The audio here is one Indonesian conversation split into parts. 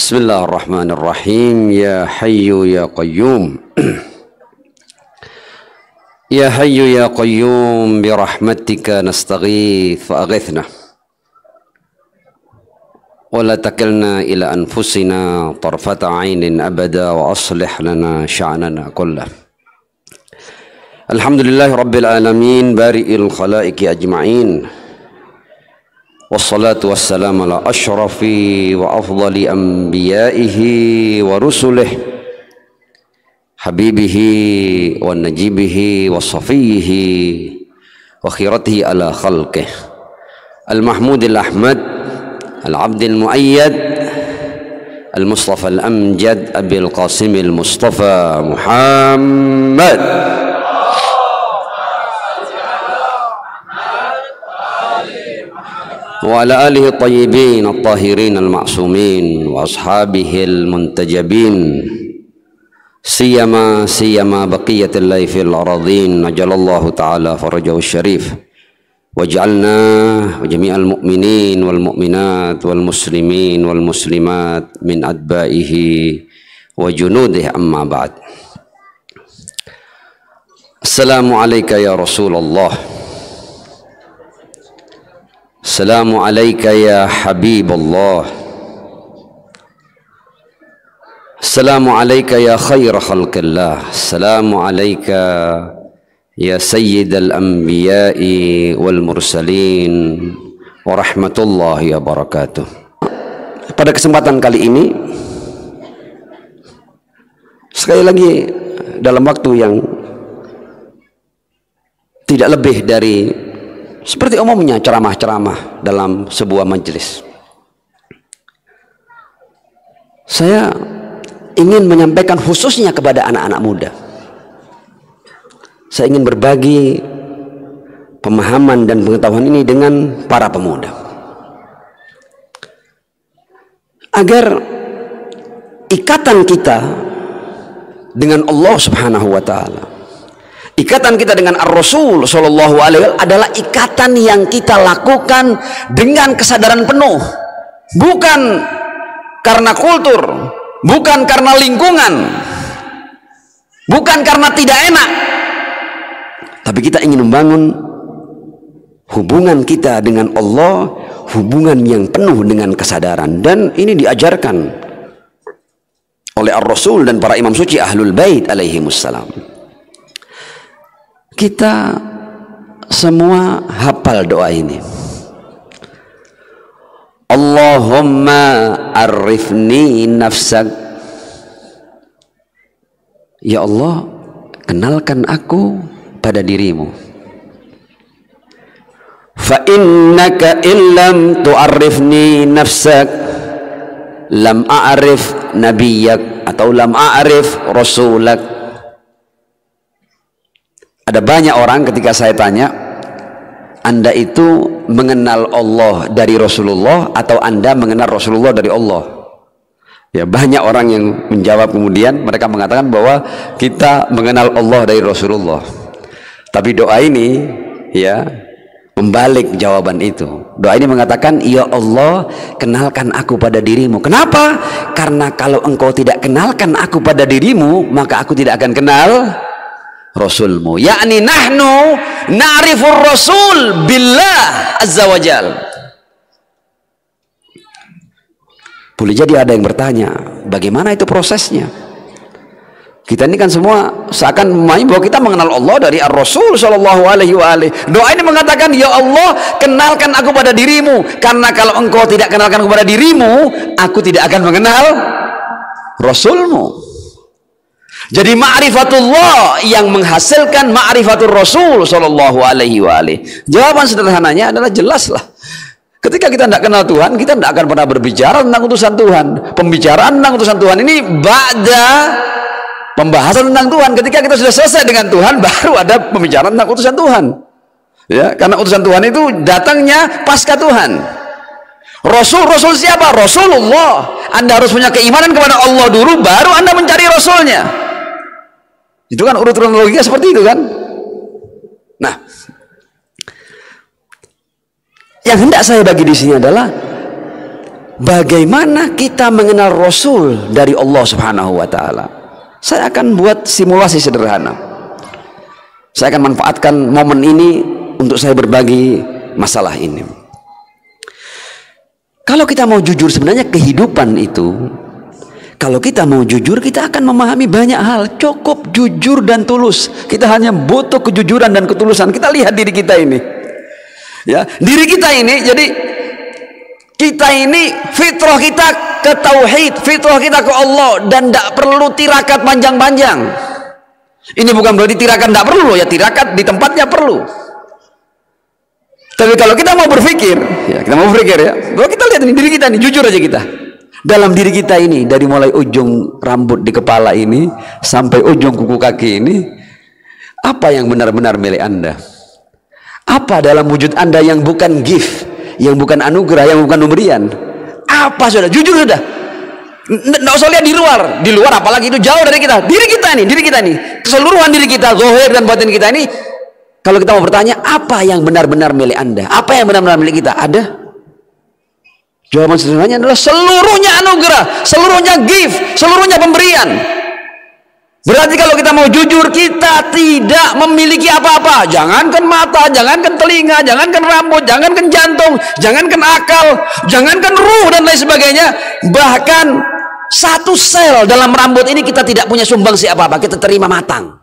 Bismillahirrahmanirrahim. Ya Hayyu ya Qayyum. Ya Hayyu ya Qayyum bi rahmatika nastaghith fa'aghithna wa la takilna ila anfusina tarfata 'ainin abada wa aslih lana sya'nana kullah. Alhamdulillahi rabbil alamin bari'il khalaiqi ajma'in. Wassalatu wassalamu ala ashrafi wa afdali anbiya'ihi wa rusulih habibihi wa najibihi wa safiyihi wa khiratihi ala khalqih al-mahmudil ahmad al-abdil muayyad al-mustafa al-amjad abil qasimil mustafa Muhammad wa ala alihi tayyibin at-tahirin al-ma'sumin wa ashabihil muntajabin siyama baqiyatil lahi fil aradhin najalallahu ta'ala farajahu syarif waj'alna wa jami'al mu'minin wal mu'minat wal muslimin wal muslimat min adba'ihi wa junudih amma ba'd. Assalamu alayka ya Rasulullah. Assalamu alayka ya Habibullah. Assalamu alayka ya khaira khalqillah. Assalamu alayka ya sayyidal anbiya'i wal mursalin wa rahmatullahi wa barakatuh. Pada kesempatan kali ini sekali lagi dalam waktu yang tidak lebih dari seperti umumnya ceramah-ceramah dalam sebuah majelis, saya ingin menyampaikan khususnya kepada anak-anak muda. Saya ingin berbagi pemahaman dan pengetahuan ini dengan para pemuda, agar ikatan kita dengan Allah Subhanahu wa Ta'ala, ikatan kita dengan Ar-Rasul Sallallahu Alaihi Wasallam adalah ikatan yang kita lakukan dengan kesadaran penuh, bukan karena kultur, bukan karena lingkungan, bukan karena tidak enak, tapi kita ingin membangun hubungan kita dengan Allah, hubungan yang penuh dengan kesadaran. Dan ini diajarkan oleh Ar-Rasul dan para imam suci Ahlul Bait alaihimussalam. Kita semua hafal doa ini. Allahumma arifni nafsak. Ya Allah, kenalkan aku pada dirimu. Fa innaka illam tu'arifni nafsak lam a'rif nabiyyak atau lam a'rif rasulak. Ada banyak orang ketika saya tanya, Anda itu mengenal Allah dari Rasulullah atau Anda mengenal Rasulullah dari Allah? Ya, banyak orang yang menjawab, kemudian mereka mengatakan bahwa kita mengenal Allah dari Rasulullah. Tapi doa ini ya membalik jawaban itu. Doa ini mengatakan, ya Allah, kenalkan aku pada dirimu. Kenapa? Karena kalau engkau tidak kenalkan aku pada dirimu, maka aku tidak akan kenal Rasulmu. Yakni nahnu na'rifur Rasul billah azza wa jal. Boleh jadi ada yang bertanya, bagaimana itu prosesnya? Kita ini kan semua seakan memahami bahwa kita mengenal Allah dari Ar-Rasul sallallahu alaihi wa alihi. Doa ini mengatakan, ya Allah, kenalkan aku pada dirimu, karena kalau engkau tidak kenalkan kepada dirimu, aku tidak akan mengenal Rasulmu. Jadi ma'rifatullah yang menghasilkan ma'rifatul Rasul sallallahu alaihi wa alihi. Jawaban sederhananya adalah jelaslah. Ketika kita tidak kenal Tuhan, kita tidak akan pernah berbicara tentang utusan Tuhan. Pembicaraan tentang utusan Tuhan ini ba'da pembahasan tentang Tuhan. Ketika kita sudah selesai dengan Tuhan, baru ada pembicaraan tentang utusan Tuhan. Ya, karena utusan Tuhan itu datangnya pasca Tuhan. Rasul siapa? Rasulullah. Anda harus punya keimanan kepada Allah dulu, baru Anda mencari Rasulnya. Itu kan urutan logika seperti itu kan. Nah, yang hendak saya bagi di sini adalah bagaimana kita mengenal Rasul dari Allah Subhanahu wa taala. Saya akan buat simulasi sederhana. Saya akan manfaatkan momen ini untuk saya berbagi masalah ini. Kalau kita mau jujur, sebenarnya kehidupan itu, kalau kita mau jujur, kita akan memahami banyak hal. Cukup jujur dan tulus. Kita hanya butuh kejujuran dan ketulusan. Kita lihat diri kita ini, ya, diri kita ini. Jadi kita ini fitrah kita ke tauhid, fitrah kita ke Allah, dan tidak perlu tirakat panjang-panjang. Ini bukan berarti tirakat tidak perlu, ya, tirakat di tempatnya perlu. Tapi kalau kita mau berpikir, ya, kita mau berpikir, ya, kalau kita lihat ini diri kita ini, jujur aja kita. Dalam diri kita ini, dari mulai ujung rambut di kepala ini sampai ujung kuku kaki ini, apa yang benar-benar milik Anda? Apa dalam wujud Anda yang bukan gift, yang bukan anugerah, yang bukan pemberian? Apa sudah? Jujur sudah. Nggak usah lihat di luar apalagi itu jauh dari kita. Diri kita ini, keseluruhan diri kita, zahir dan batin kita ini. Kalau kita mau bertanya, apa yang benar-benar milik Anda? Apa yang benar-benar milik kita? Ada? Jawaban sederhananya adalah seluruhnya anugerah, seluruhnya gift, seluruhnya pemberian. Berarti kalau kita mau jujur, kita tidak memiliki apa-apa. Jangankan mata, jangankan telinga, jangankan rambut, jangankan jantung, jangankan akal, jangankan ruh dan lain sebagainya. Bahkan satu sel dalam rambut ini kita tidak punya sumbangsi apa-apa. Kita terima matang.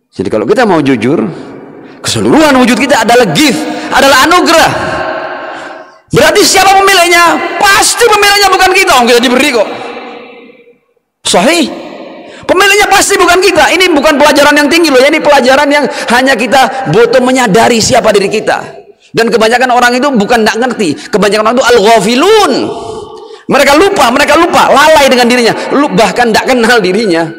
Jadi kalau kita mau jujur, keseluruhan wujud kita adalah gift, adalah anugerah. Berarti siapa pemiliknya? Pasti pemiliknya bukan kita. Kita diberi kok. Sahih. Pemiliknya pasti bukan kita. Ini bukan pelajaran yang tinggi loh. Ini pelajaran yang hanya kita butuh menyadari siapa diri kita. Dan kebanyakan orang itu bukan tidak ngerti. Kebanyakan orang itu al-ghafilun. Mereka lupa, lalai dengan dirinya. Bahkan tidak kenal dirinya.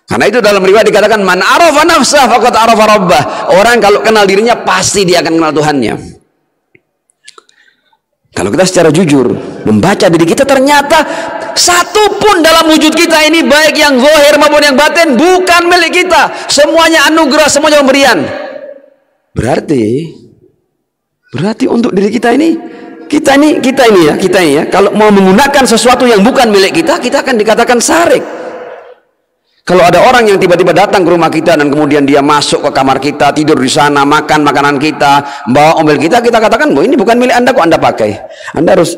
Karena itu dalam riwayat dikatakan man arafa nafsah faqad arafa rabbah. Orang kalau kenal dirinya pasti dia akan kenal Tuhannya. Kalau kita secara jujur membaca diri kita, ternyata satu pun dalam wujud kita ini, baik yang zahir maupun yang batin, bukan milik kita. Semuanya anugerah, semuanya pemberian. Berarti untuk diri kita ini ya, kalau mau menggunakan sesuatu yang bukan milik kita, kita akan dikatakan syarik. Kalau ada orang yang tiba-tiba datang ke rumah kita dan kemudian dia masuk ke kamar kita, tidur di sana, makan makanan kita, bawa mobil kita, kita katakan, bahwa ini bukan milik Anda, kok Anda pakai? Anda harus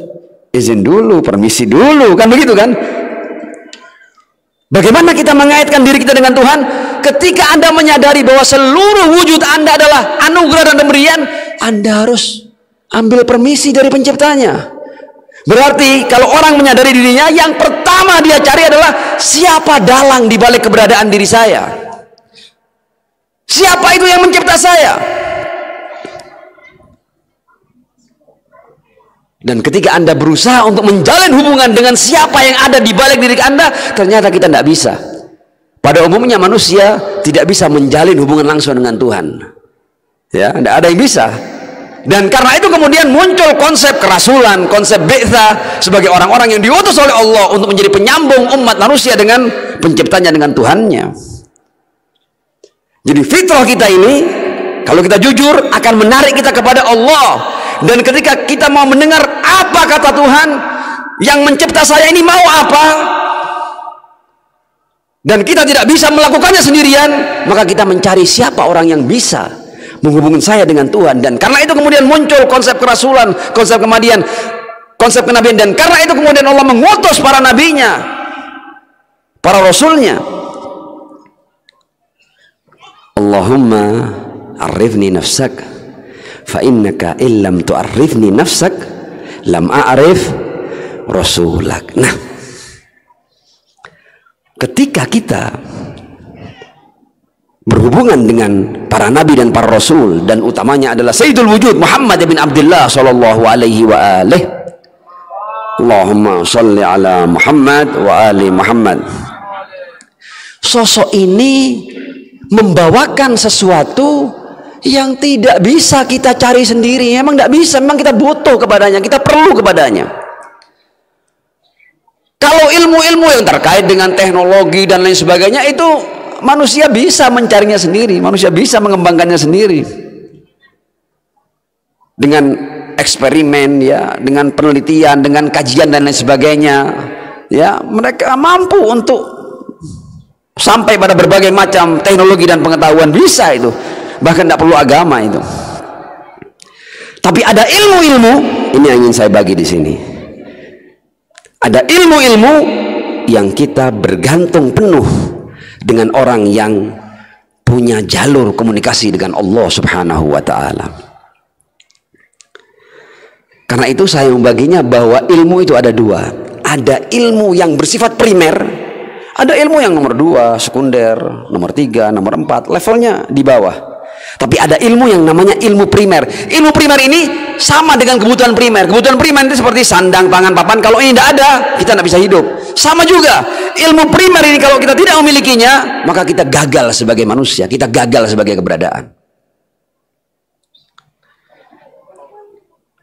izin dulu, permisi dulu, kan begitu kan? Bagaimana kita mengaitkan diri kita dengan Tuhan? Ketika Anda menyadari bahwa seluruh wujud Anda adalah anugerah dan pemberian, Anda harus ambil permisi dari penciptanya. Berarti kalau orang menyadari dirinya, yang pertama dia cari adalah siapa dalang di balik keberadaan diri saya. Siapa itu yang mencipta saya? Dan ketika Anda berusaha untuk menjalin hubungan dengan siapa yang ada di balik diri Anda, ternyata kita tidak bisa. Pada umumnya manusia tidak bisa menjalin hubungan langsung dengan Tuhan. Ya, tidak ada yang bisa. Dan karena itu kemudian muncul konsep kerasulan, konsep bi'tsah sebagai orang-orang yang diutus oleh Allah untuk menjadi penyambung umat manusia dengan penciptanya, dengan Tuhannya. Jadi fitrah kita ini, kalau kita jujur, akan menarik kita kepada Allah. Dan ketika kita mau mendengar apa kata Tuhan, yang mencipta saya ini mau apa, dan kita tidak bisa melakukannya sendirian, maka kita mencari siapa orang yang bisa menghubungkan saya dengan Tuhan. Dan karena itu kemudian muncul konsep kerasulan, konsep kemadian, konsep kenabian. Dan karena itu kemudian Allah mengutus para nabinya, para rasulnya. Allahumma arifni nafsak fa innaka illam tu'arifni nafsak lam a'rif rasulak. Nah, ketika kita berhubungan dengan para nabi dan para rasul, dan utamanya adalah Sayyidul Wujud Muhammad bin Abdullah sallallahu alaihi wa alihi, Allahumma sholli ala Muhammad wa ali Muhammad. Sosok ini membawakan sesuatu yang tidak bisa kita cari sendiri. Memang tidak bisa, memang kita butuh kepadanya, kita perlu kepadanya. Kalau ilmu-ilmu yang terkait dengan teknologi dan lain sebagainya, itu manusia bisa mencarinya sendiri, manusia bisa mengembangkannya sendiri dengan eksperimen, ya, dengan penelitian, dengan kajian dan lain sebagainya, ya, mereka mampu untuk sampai pada berbagai macam teknologi dan pengetahuan, bisa itu, bahkan tidak perlu agama itu. Tapi ada ilmu-ilmu, ini yang ingin saya bagi di sini. Ada ilmu-ilmu yang kita bergantung penuh dengan orang yang punya jalur komunikasi dengan Allah Subhanahu wa ta'ala. Karena itu saya membaginya bahwa ilmu itu ada dua. Ada ilmu yang bersifat primer, ada ilmu yang nomor 2, sekunder, nomor 3, nomor 4, levelnya di bawah. Tapi ada ilmu yang namanya ilmu primer. Ilmu primer ini sama dengan kebutuhan primer. Kebutuhan primer itu seperti sandang, pangan, papan. Kalau ini tidak ada, kita tidak bisa hidup. Sama juga, ilmu primer ini kalau kita tidak memilikinya, maka kita gagal sebagai manusia, kita gagal sebagai keberadaan.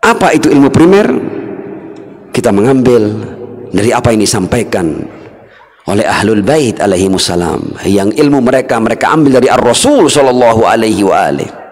Apa itu ilmu primer? Kita mengambil dari apa yang disampaikan oleh Ahlul Bait alaihimussalam, yang ilmu mereka ambil dari Ar-Rasul sallallahu alaihi wa alihi.